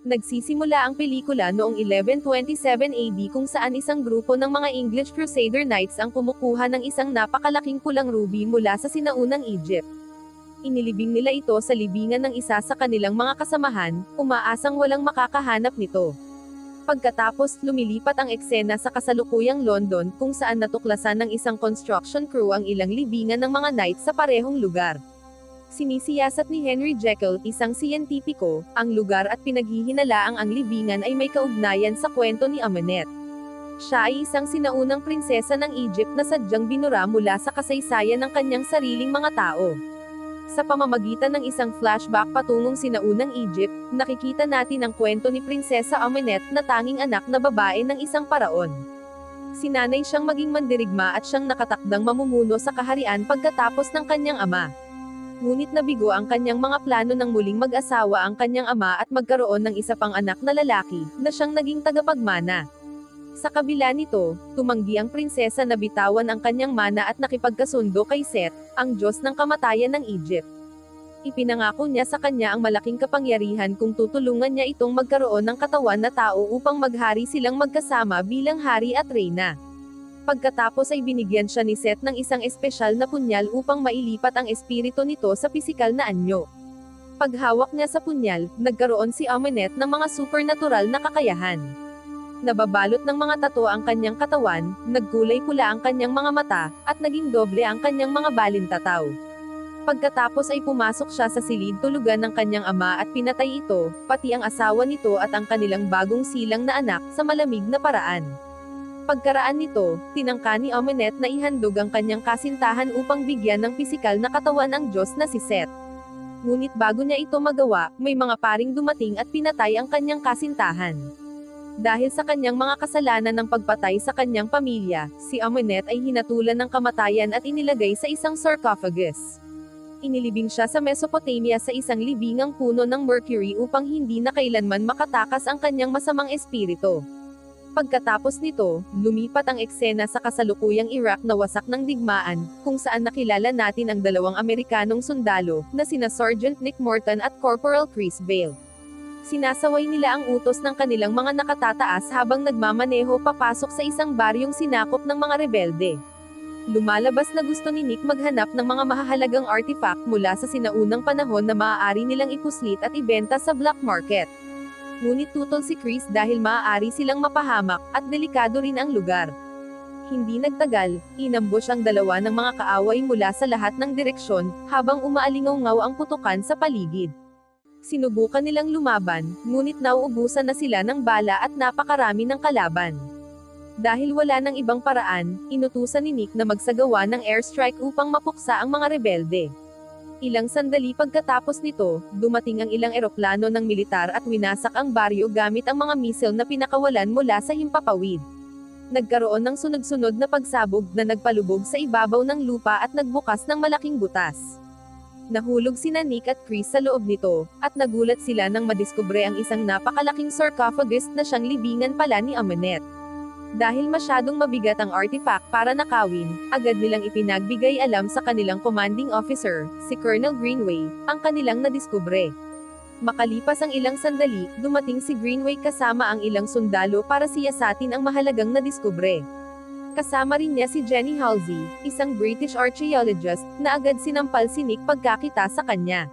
Nagsisimula ang pelikula noong 1127 AD kung saan isang grupo ng mga English Crusader Knights ang kumukuha ng isang napakalaking pulang ruby mula sa sinaunang Egypt. Inilibing nila ito sa libingan ng isa sa kanilang mga kasamahan, umaasang walang makakahanap nito. Pagkatapos, lumilipat ang eksena sa kasalukuyang London kung saan natuklasan ng isang construction crew ang ilang libingan ng mga knights sa parehong lugar. Sinisiyasat ni Henry Jekyll, isang siyentipiko, ang lugar at pinaghihinalaang ang libingan ay may kaugnayan sa kwento ni Amenet. Siya ay isang sinaunang prinsesa ng Egypt na sadyang binura mula sa kasaysayan ng kanyang sariling mga tao. Sa pamamagitan ng isang flashback patungong sinaunang Egypt, nakikita natin ang kwento ni Prinsesa Amenet na tanging anak na babae ng isang paraon. Sinanay siyang maging mandirigma at siyang nakatakdang mamumuno sa kaharian pagkatapos ng kanyang ama. Ngunit nabigo ang kanyang mga plano nang muling mag-asawa ang kanyang ama at magkaroon ng isa pang anak na lalaki, na siyang naging tagapagmana. Sa kabila nito, tumanggi ang prinsesa na bitawan ang kanyang mana at nakipagkasundo kay Set, ang Diyos ng kamatayan ng Egypt. Ipinangako niya sa kanya ang malaking kapangyarihan kung tutulungan niya itong magkaroon ng katawan na tao upang maghari silang magkasama bilang hari at reyna. Pagkatapos ay binigyan siya ni Set ng isang espesyal na punyal upang mailipat ang espiritu nito sa pisikal na anyo. Paghawak niya sa punyal, nagkaroon si Amenet ng mga supernatural na kakayahan. Nababalot ng mga tato ang kanyang katawan, nagkulay pula ang kanyang mga mata, at naging doble ang kanyang mga balintataw. Pagkatapos ay pumasok siya sa silid tulugan ng kanyang ama at pinatay ito, pati ang asawa nito at ang kanilang bagong silang na anak, sa malamig na paraan. Pagkaraan nito, tinangka ni Amenet na ihandog ang kanyang kasintahan upang bigyan ng pisikal na katawan ang Diyos na si Set. Ngunit bago niya ito magawa, may mga paring dumating at pinatay ang kanyang kasintahan. Dahil sa kanyang mga kasalanan ng pagpatay sa kanyang pamilya, si Amenet ay hinatulan ng kamatayan at inilagay sa isang sarcophagus. Inilibing siya sa Mesopotamia sa isang libingang puno ng mercury upang hindi na kailanman makatakas ang kanyang masamang espiritu. Pagkatapos nito, lumipat ang eksena sa kasalukuyang Iraq na wasak ng digmaan, kung saan nakilala natin ang dalawang Amerikanong sundalo, na sina Sergeant Nick Morton at Corporal Chris Vale. Sinasaway nila ang utos ng kanilang mga nakatataas habang nagmamaneho papasok sa isang baryong sinakop ng mga rebelde. Lumalabas na gusto ni Nick maghanap ng mga mahahalagang artifact mula sa sinaunang panahon na maaari nilang ipuslit at ibenta sa black market. Ngunit tutol si Chris dahil maaari silang mapahamak, at delikado rin ang lugar. Hindi nagtagal, inambush ang dalawa ng mga kaaway mula sa lahat ng direksyon, habang umaalingaw-ngaw ang putukan sa paligid. Sinubukan nilang lumaban, ngunit nauubusan na sila ng bala at napakarami ng kalaban. Dahil wala ng ibang paraan, inutusan ni Nick na magsagawa ng airstrike upang mapuksa ang mga rebelde. Ilang sandali pagkatapos nito, dumating ang ilang eroplano ng militar at winasak ang baryo gamit ang mga misil na pinakawalan mula sa himpapawid. Nagkaroon ng sunod-sunod na pagsabog na nagpalubog sa ibabaw ng lupa at nagbukas ng malaking butas. Nahulog sina Nick at Chris sa loob nito, at nagulat sila nang madiskubre ang isang napakalaking sarcophagus na siyang libingan pala ni Amenet. Dahil masyadong mabigat ang artifact para nakawin, agad nilang ipinagbigay alam sa kanilang commanding officer, si Colonel Greenway, ang kanilang nadiskubre. Makalipas ang ilang sandali, dumating si Greenway kasama ang ilang sundalo para siyasatin ang mahalagang nadiskubre. Kasama rin niya si Jenny Halsey, isang British archaeologist, na agad sinampal si Nick pagkakita sa kanya.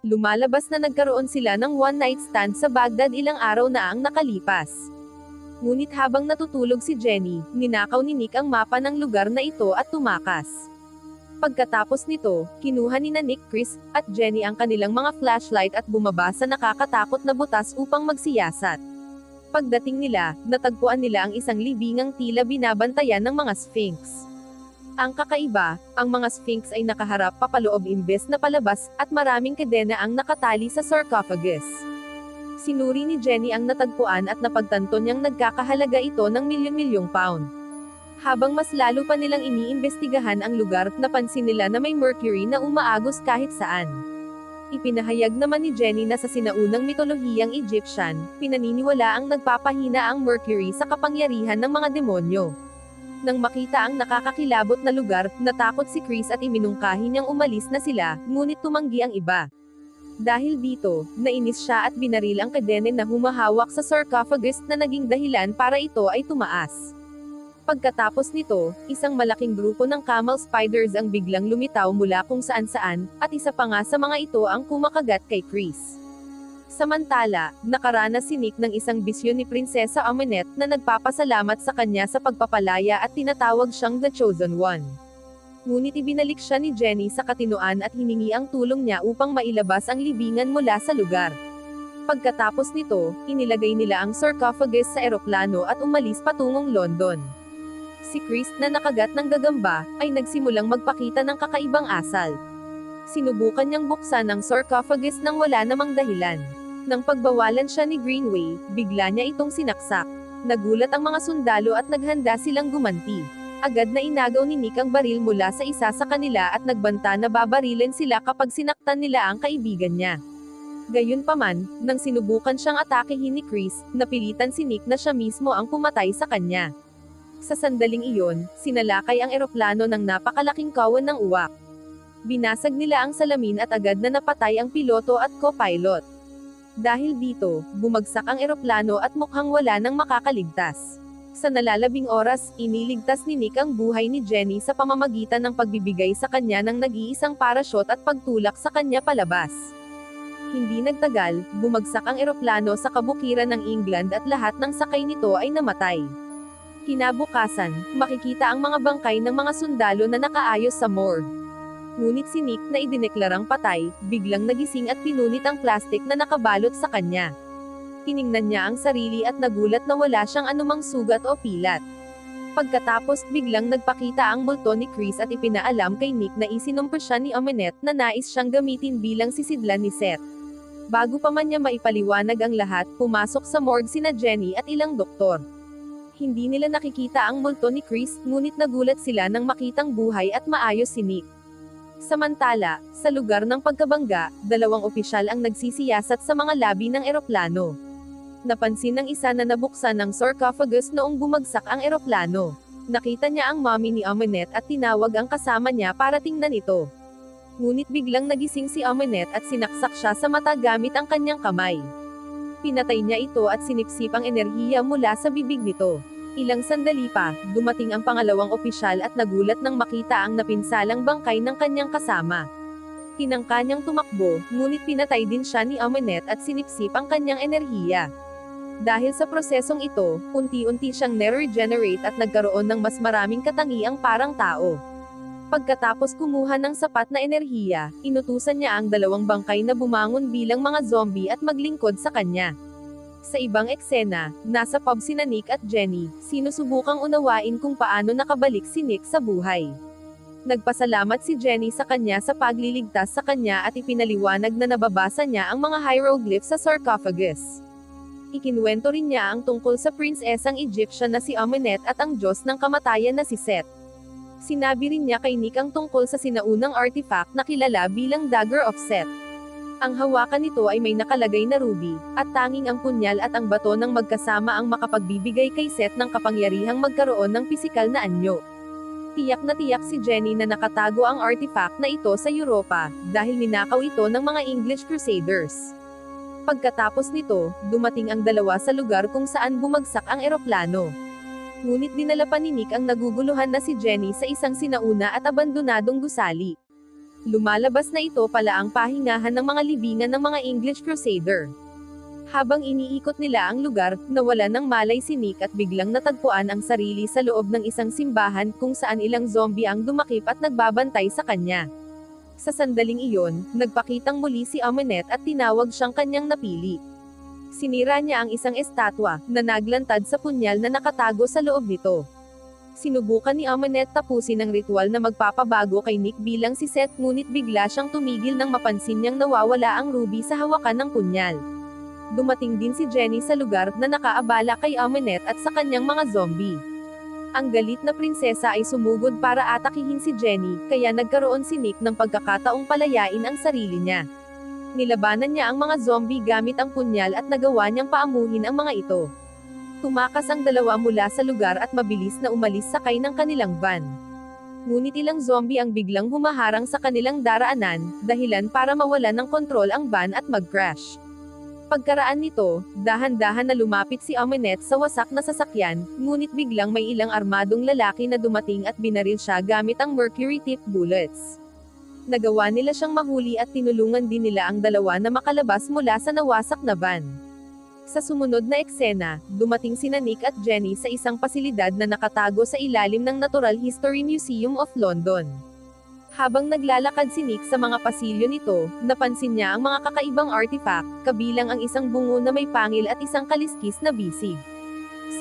Lumalabas na nagkaroon sila ng one-night stand sa Baghdad ilang araw na ang nakalipas. Ngunit habang natutulog si Jenny, ninakaw ni Nick ang mapa ng lugar na ito at tumakas. Pagkatapos nito, kinuha ni Nick, Chris, at Jenny ang kanilang mga flashlight at bumaba sa nakakatakot na butas upang magsiyasat. Pagdating nila, natagpuan nila ang isang libingang tila binabantayan ng mga Sphinx. Ang kakaiba, ang mga Sphinx ay nakaharap papaloob imbes na palabas, at maraming kadena ang nakatali sa sarcophagus. Sinuri ni Jenny ang natagpuan at napagtanto niyang nagkakahalaga ito ng milyon-milyong pound. Habang mas lalo pa nilang iniimbestigahan ang lugar, napansin nila na may mercury na umaagos kahit saan. Ipinahayag naman ni Jenny na sa sinaunang mitolohiyang Egyptian, pinaniniwala ang nagpapahina ang mercury sa kapangyarihan ng mga demonyo. Nang makita ang nakakakilabot na lugar, natakot si Chris at iminungkahi niyang umalis na sila, ngunit tumanggi ang iba. Dahil dito, nainis siya at binaril ang kadena na humahawak sa sarcophagus na naging dahilan para ito ay tumaas. Pagkatapos nito, isang malaking grupo ng camel spiders ang biglang lumitaw mula kung saan-saan, at isa pa nga sa mga ito ang kumakagat kay Chris. Samantala, nakaranas si Nick ng isang bisyon ni Prinsesa Amunet na nagpapasalamat sa kanya sa pagpapalaya at tinatawag siyang The Chosen One. Ngunit ibinalik siya ni Jenny sa katinoan at hiningi ang tulong niya upang mailabas ang libingan mula sa lugar. Pagkatapos nito, inilagay nila ang sarcophagus sa eroplano at umalis patungong London. Si Chris na nakagat ng gagamba, ay nagsimulang magpakita ng kakaibang asal. Sinubukan niyang buksan ang sarcophagus nang wala namang dahilan. Nang pagbawalan siya ni Greenway, bigla niya itong sinaksak. Nagulat ang mga sundalo at naghanda silang gumanti. Agad na inagaw ni Nick ang baril mula sa isa sa kanila at nagbanta na babarilin sila kapag sinaktan nila ang kaibigan niya. Gayunpaman, nang sinubukan siyang atakehin ni Chris, napilitan si Nick na siya mismo ang pumatay sa kanya. Sa sandaling iyon, sinalakay ang eroplano ng napakalaking kawan ng uwak. Binasag nila ang salamin at agad na napatay ang piloto at co-pilot. Dahil dito, bumagsak ang eroplano at mukhang wala nang makakaligtas. Sa nalalabing oras, iniligtas ni Nick ang buhay ni Jenny sa pamamagitan ng pagbibigay sa kanya ng nag-iisang parachute at pagtulak sa kanya palabas. Hindi nagtagal, bumagsak ang eroplano sa kabukiran ng England at lahat ng sakay nito ay namatay. Kinabukasan, makikita ang mga bangkay ng mga sundalo na nakaayos sa morgue. Ngunit si Nick na idineklarang patay, biglang nagising at pinunit ang plastik na nakabalot sa kanya. Tiningnan niya ang sarili at nagulat na wala siyang anumang sugat o pilat. Pagkatapos, biglang nagpakita ang multo ni Chris at ipinaalam kay Nick na isinumpa siya ni Amunet na nais siyang gamitin bilang sisidlan ni Seth. Bago pa man niya maipaliwanag ang lahat, pumasok sa morgue sina Jenny at ilang doktor. Hindi nila nakikita ang multo ni Chris, ngunit nagulat sila nang makitang buhay at maayos si Nick. Samantala, sa lugar ng pagkabangga, 2 opisyal ang nagsisiyasat sa mga labi ng eroplano. Napansin ng isa na nabuksan ang sarcophagus noong bumagsak ang eroplano. Nakita niya ang mommy ni Amunet at tinawag ang kasama niya para tingnan ito. Ngunit biglang nagising si Amunet at sinaksak siya sa mata gamit ang kanyang kamay. Pinatay niya ito at sinipsip ang enerhiya mula sa bibig nito. Ilang sandali pa, dumating ang pangalawang opisyal at nagulat nang makita ang napinsalang bangkay ng kanyang kasama. Tinangka niyang tumakbo, ngunit pinatay din siya ni Amunet at sinipsip ang kanyang enerhiya. Dahil sa prosesong ito, unti-unti siyang na-regenerate at nagkaroon ng mas maraming katangiang parang tao. Pagkatapos kumuha ng sapat na enerhiya, inutusan niya ang 2 bangkay na bumangon bilang mga zombie at maglingkod sa kanya. Sa ibang eksena, nasa pub sina Nick at Jenny, sinusubukang unawain kung paano nakabalik si Nick sa buhay. Nagpasalamat si Jenny sa kanya sa pagliligtas sa kanya at ipinaliwanag na nababasa niya ang mga hieroglyphs sa sarcophagus. Ikinuwento rin niya ang tungkol sa prinsesang Egyptian na si Amunet at ang Diyos ng kamatayan na si Seth. Sinabi rin niya kay Nick ang tungkol sa sinaunang artifact na kilala bilang Dagger of Seth. Ang hawakan nito ay may nakalagay na ruby, at tanging ang punyal at ang bato ng magkasama ang makapagbibigay kay Seth ng kapangyarihang magkaroon ng pisikal na anyo. Tiyak na tiyak si Jenny na nakatago ang artifact na ito sa Europa, dahil ninakaw ito ng mga English Crusaders. Pagkatapos nito, dumating ang 2 sa lugar kung saan bumagsak ang eroplano. Ngunit dinala pa ni Nick ang naguguluhan na si Jenny sa isang sinauna at abandonadong gusali. Lumalabas na ito pala ang pahingahan ng mga libingan ng mga English Crusader. Habang iniikot nila ang lugar, nawala ng malay si Nick at biglang natagpuan ang sarili sa loob ng isang simbahan kung saan ilang zombie ang dumakip at nagbabantay sa kanya. Sa sandaling iyon, nagpakitang muli si Amunet at tinawag siyang kanyang napili. Sinira niya ang isang estatwa, na naglantad sa punyal na nakatago sa loob nito. Sinubukan ni Amunet tapusin ang ritual na magpapabago kay Nick bilang si Seth, ngunit bigla siyang tumigil nang mapansin niyang nawawala ang ruby sa hawakan ng punyal. Dumating din si Jenny sa lugar na nakaabala kay Amunet at sa kanyang mga zombie. Ang galit na prinsesa ay sumugod para atakihin si Jenny, kaya nagkaroon si Nick ng pagkakataong palayain ang sarili niya. Nilabanan niya ang mga zombie gamit ang punyal at nagawa niyang paamuhin ang mga ito. Tumakas ang 2 mula sa lugar at mabilis na umalis sakay ng kanilang van. Ngunit ilang zombie ang biglang humaharang sa kanilang daraanan, dahilan para mawalan ng kontrol ang van at mag-crash. Pagkaraan nito, dahan-dahan na lumapit si Amunet sa wasak na sasakyan, ngunit biglang may ilang armadong lalaki na dumating at binaril siya gamit ang mercury-tipped bullets. Nagawa nila siyang mahuli at tinulungan din nila ang dalawa na makalabas mula sa nawasak na van. Sa sumunod na eksena, dumating sina Nick at Jenny sa isang pasilidad na nakatago sa ilalim ng Natural History Museum of London. Habang naglalakad si Nick sa mga pasilyo nito, napansin niya ang mga kakaibang artifact, kabilang ang isang bungo na may pangil at isang kaliskis na bisig.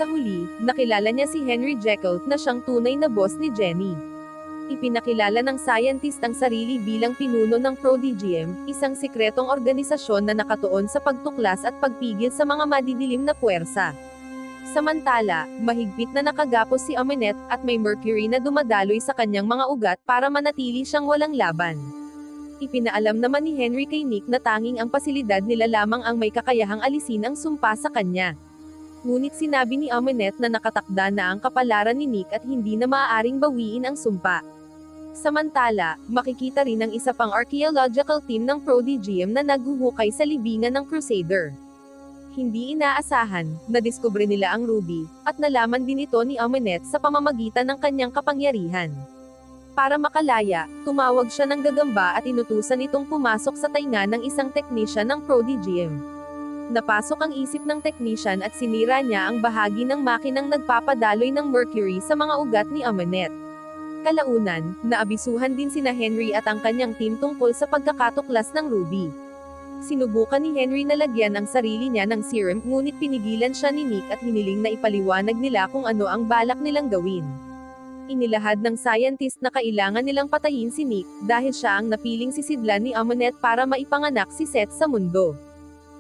Sa huli, nakilala niya si Henry Jekyll na siyang tunay na boss ni Jenny. Ipinakilala ng scientist ang sarili bilang pinuno ng Prodigium, isang sikretong organisasyon na nakatuon sa pagtuklas at pagpigil sa mga madidilim na puwersa. Samantala, mahigpit na nakagapos si Amunet, at may mercury na dumadaloy sa kanyang mga ugat para manatili siyang walang laban. Ipinaalam naman ni Henry kay Nick na tanging ang pasilidad nila lamang ang may kakayahang alisin ang sumpa sa kanya. Ngunit sinabi ni Amunet na nakatakda na ang kapalaran ni Nick at hindi na maaaring bawiin ang sumpa. Samantala, makikita rin ang isa pang archaeological team ng Prodigium na naghuhukay sa libingan ng Crusader. Hindi inaasahan, nadiskubre nila ang ruby, at nalaman din ito ni Amunet sa pamamagitan ng kanyang kapangyarihan. Para makalaya, tumawag siya ng gagamba at inutusan itong pumasok sa tainga ng isang technician ng Prodigium. Napasok ang isip ng technician at sinira niya ang bahagi ng makinang nagpapadaloy ng mercury sa mga ugat ni Amunet. Kalaunan, naabisuhan din sina Henry at ang kanyang team tungkol sa pagkakatuklas ng ruby. Sinubukan ni Henry na lagyan ang sarili niya ng serum, ngunit pinigilan siya ni Nick at hiniling na ipaliwanag nila kung ano ang balak nilang gawin. Inilahad ng scientist na kailangan nilang patayin si Nick, dahil siya ang napiling sisidlan ni Amunet para maipanganak si Seth sa mundo.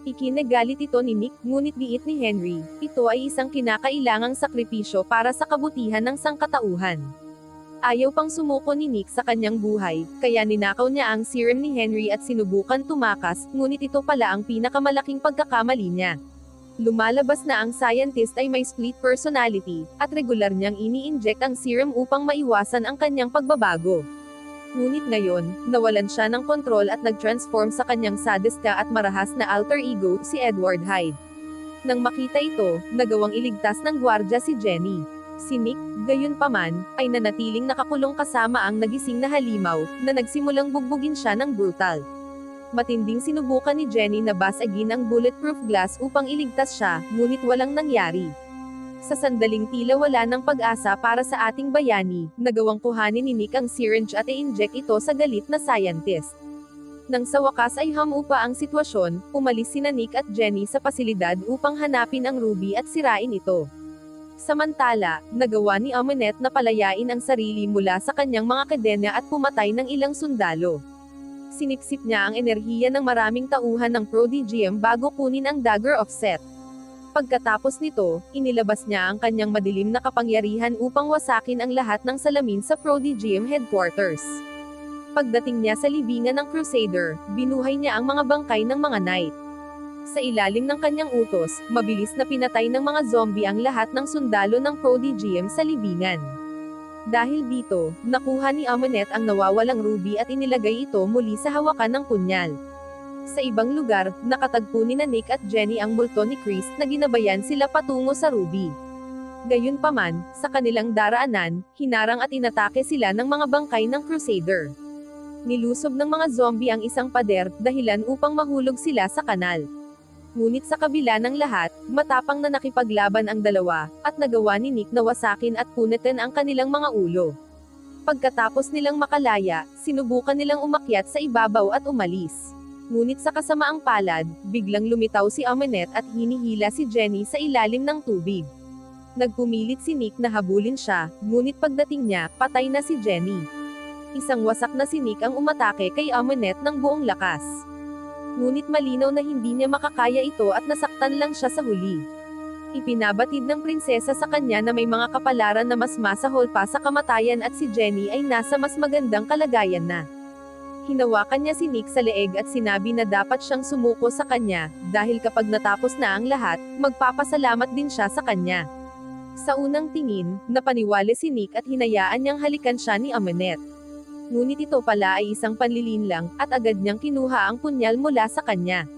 Ikinagalit ito ni Nick, ngunit giit ni Henry, ito ay isang kinakailangang sakripisyo para sa kabutihan ng sangkatauhan. Ayaw pang sumuko ni Nick sa kanyang buhay, kaya ninakaw niya ang serum ni Henry at sinubukan tumakas, ngunit ito pala ang pinakamalaking pagkakamali niya. Lumalabas na ang scientist ay may split personality, at regular niyang ini-inject ang serum upang maiwasan ang kanyang pagbabago. Ngunit ngayon, nawalan siya ng kontrol at nag-transform sa kanyang sadista at marahas na alter ego, si Edward Hyde. Nang makita ito, nagawang iligtas ng gwardya si Jenny. Si Nick, gayunpaman, ay nanatiling nakakulong kasama ang nagising na halimaw, na nagsimulang bugbugin siya ng brutal. Matinding sinubukan ni Jenny na basagin ang bulletproof glass upang iligtas siya, ngunit walang nangyari. Sa sandaling tila wala ng pag-asa para sa ating bayani, nagawang kuhanin ni Nick ang syringe at i-inject ito sa galit na scientist. Nang sa wakas ay hamupa ang sitwasyon, umalis sina Nick at Jenny sa pasilidad upang hanapin ang ruby at sirain ito. Samantala, nagawa ni Amunet na palayain ang sarili mula sa kanyang mga kadena at pumatay ng ilang sundalo. Sinipsip niya ang enerhiya ng maraming tauhan ng Prodigium bago kunin ang Dagger of Seth. Pagkatapos nito, inilabas niya ang kanyang madilim na kapangyarihan upang wasakin ang lahat ng salamin sa Prodigium headquarters. Pagdating niya sa libingan ng Crusader, binuhay niya ang mga bangkay ng mga knight. Sa ilalim ng kanyang utos, mabilis na pinatay ng mga zombie ang lahat ng sundalo ng Prodigium sa libingan. Dahil dito, nakuha ni Amunet ang nawawalang ruby at inilagay ito muli sa hawakan ng punyal. Sa ibang lugar, nakatagpo ni Nick at Jenny ang multo ni Chris na ginabayan sila patungo sa ruby. Gayunpaman, sa kanilang daraanan, hinarang at inatake sila ng mga bangkay ng Crusader. Nilusob ng mga zombie ang isang pader, dahilan upang mahulog sila sa kanal. Ngunit sa kabila ng lahat, matapang na nakipaglaban ang dalawa, at nagawa ni Nick na wasakin at punitin ang kanilang mga ulo. Pagkatapos nilang makalaya, sinubukan nilang umakyat sa ibabaw at umalis. Ngunit sa kasamaang palad, biglang lumitaw si Amunet at hinihila si Jenny sa ilalim ng tubig. Nagpumilit si Nick na habulin siya, ngunit pagdating niya, patay na si Jenny. Isang wasak na si Nick ang umatake kay Amunet ng buong lakas. Ngunit malinaw na hindi niya makakaya ito at nasaktan lang siya sa huli. Ipinabatid ng prinsesa sa kanya na may mga kapalaran na mas masahol pa sa kamatayan at si Jenny ay nasa mas magandang kalagayan na. Hinawakan niya si Nick sa leeg at sinabi na dapat siyang sumuko sa kanya, dahil kapag natapos na ang lahat, magpapasalamat din siya sa kanya. Sa unang tingin, napaniwala si Nick at hinayaan niyang halikan siya ni Amunet. Ngunit ito pala ay isang panlilin lang, at agad niyang kinuha ang punyal mula sa kanya.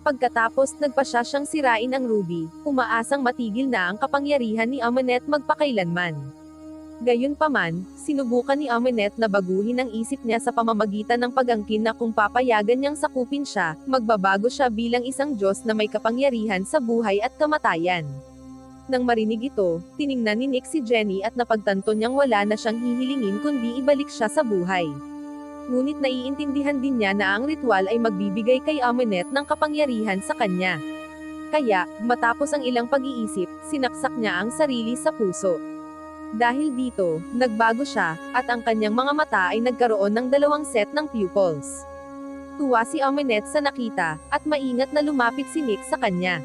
Pagkatapos nagpasya siyang sirain ang ruby, umaasang matigil na ang kapangyarihan ni Amunet magpakailanman. Gayunpaman, sinubukan ni Amunet na baguhin ang isip niya sa pamamagitan ng pag-angkin na kung papayagan niyang sakupin siya, magbabago siya bilang isang Diyos na may kapangyarihan sa buhay at kamatayan. Nang marinig ito, tiningnan ni Nick si Jenny at napagtanto niyang wala na siyang hihilingin kundi ibalik siya sa buhay. Ngunit naiintindihan din niya na ang ritual ay magbibigay kay Amunet ng kapangyarihan sa kanya. Kaya, matapos ang ilang pag-iisip, sinaksak niya ang sarili sa puso. Dahil dito, nagbago siya, at ang kanyang mga mata ay nagkaroon ng 2 set ng pupils. Tuwa si Amunet sa nakita, at maingat na lumapit si Nick sa kanya.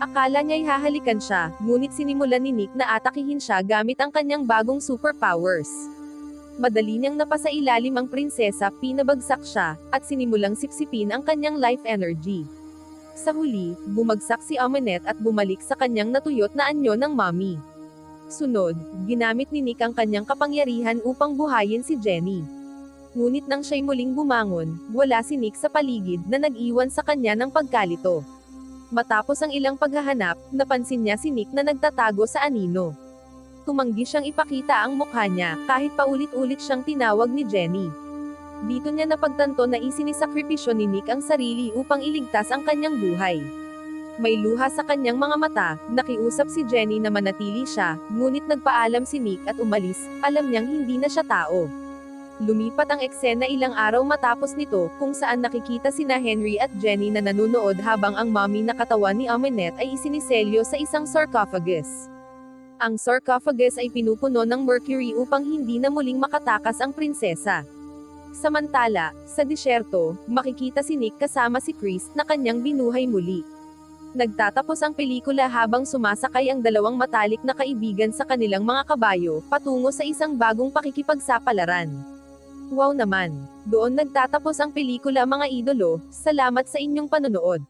Akala niya'y hahalikan siya, ngunit sinimulan ni Nick na atakihin siya gamit ang kanyang bagong superpowers. Madali niyang napasailalim ang prinsesa, pinabagsak siya, at sinimulang sipsipin ang kanyang life energy. Sa huli, bumagsak si Amunet at bumalik sa kanyang natuyot na anyo ng mommy. Sunod, ginamit ni Nick ang kanyang kapangyarihan upang buhayin si Jenny. Ngunit nang siya'y muling bumangon, wala si Nick sa paligid na nag-iwan sa kanya ng pagkalito. Matapos ang ilang paghahanap, napansin niya si Nick na nagtatago sa anino. Tumanggi siyang ipakita ang mukha niya, kahit paulit-ulit siyang tinawag ni Jenny. Dito niya napagtanto na isinisakripisyo ni Nick ang sarili upang iligtas ang kanyang buhay. May luha sa kanyang mga mata, nakiusap si Jenny na manatili siya, ngunit nagpaalam si Nick at umalis, alam niyang hindi na siya tao. Lumipat ang eksena ilang araw matapos nito, kung saan nakikita sina Henry at Jenny na nanunood habang ang mommy na katawan ni Amunet ay isiniselyo sa isang sarcophagus. Ang sarcophagus ay pinupuno ng mercury upang hindi na muling makatakas ang prinsesa. Samantala, sa disyerto, makikita si Nick kasama si Chris na kanyang binuhay muli. Nagtatapos ang pelikula habang sumasakay ang 2 matalik na kaibigan sa kanilang mga kabayo, patungo sa isang bagong pakikipagsapalaran. Wow naman! Doon nagtatapos ang pelikula mga idolo, salamat sa inyong panonood.